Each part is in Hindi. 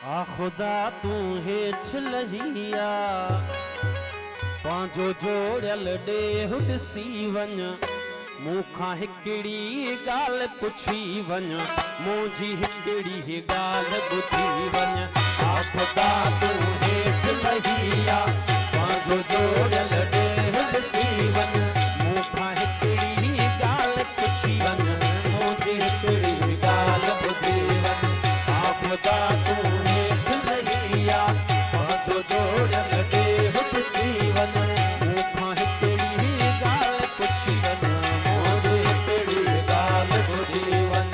आ खुदा तू हेठ लहिया पांजो जोड़ल डेह ॾिसी वञ मूंखां हिकिड़ी ॻाल्हि पुछी वञ मुंहिंजी हिकिड़ी ॻाल्हि ॿुधी वञ आ खुदा तू हेठ लहिया पांजो जोड़ल डेह ॾिसी वञ मूंखां हिकिड़ी ॻाल्हि पुछी वञ मुंहिंजी हिकिड़ी ॻाल्हि ॿुधी वञ आ खुदा तू हेठ लहिया पांजो जोड़ल डेह ॾिसी वञ मूंखां हिकिड़ी ॻाल्हि पुछी वञ मुंहिंजी हिकिड़ी ॻाल्हि ॿुधी वञ।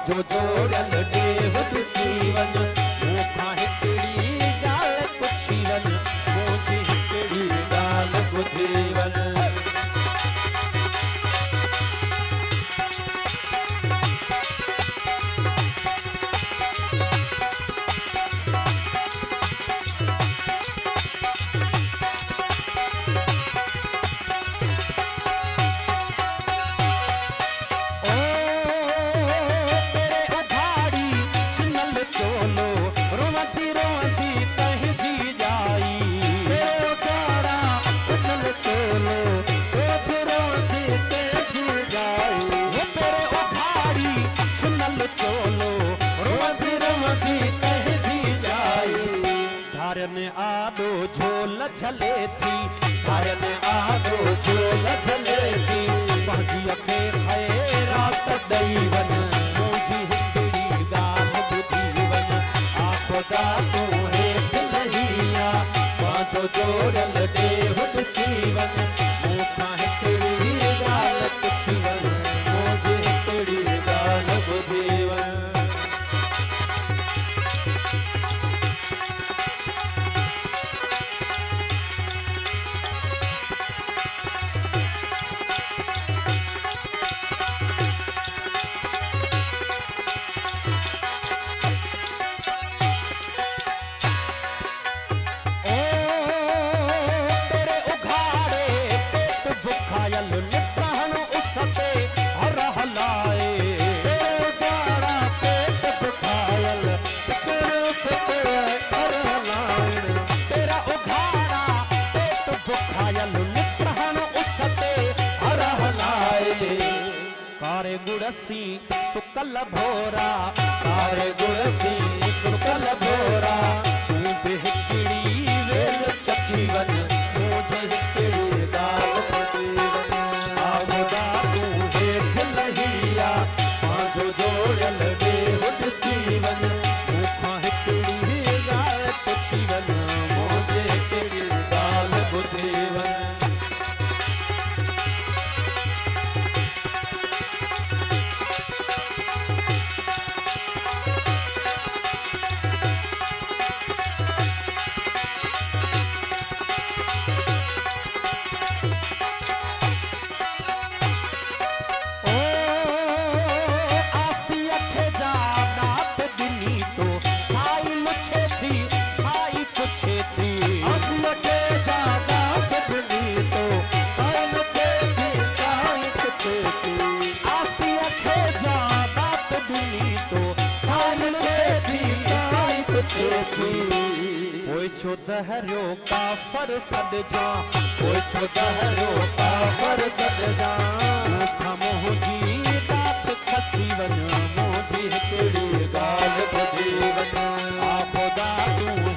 जो जोड़ल डेह ॾिसी वञ मूंखां हिकिड़ी ॻाल्हि पुछी वञ मुंहिंजी हिकिड़ी ॻाल्हि ॿुधी वञ। आदो झोल झले थी धारन आदो झोल झले थी पंहिंजी खे ख़ैरात ॾेई वञ मुंहिंजी हिकिड़ी ॻाल्हि ॿुधी वञ आ खुदा तू हेठ लहिया पंहिंजो जोड़ल डेह ॾिसी वञ मूंखां हिकिड़ी ॻाल्हि पुछी वञ मुंहिंजी हिकिड़ी ॻाल्हि ॿुधी वञ। कारे गुड़सी सुकल भोरा कारे गुड़सी सुकल भोरा तू बि हिकिड़ी वेल चखी वञ मुंहिंजी हिकिड़ी ॻाल्हि ॿुधी वञ आ खुदा तू हेठ लहिया पंहिंजो जोड़ल डेह ॾिसी वञ मूंखां हिकिड़ी ॻाल्हि पुछी वञ मुंहिंजी हिकिड़ी ॻाल्हि ॿुधी वञ। कोई छो दहरियो काफर सॾजा कोई छो दहरियो काफर सॾजा मूंखां मुंहिंजी बात खसी वञ मुंहिंजी हिकिड़ी ॻाल्हि ॿुधी वञ आ खुदा तू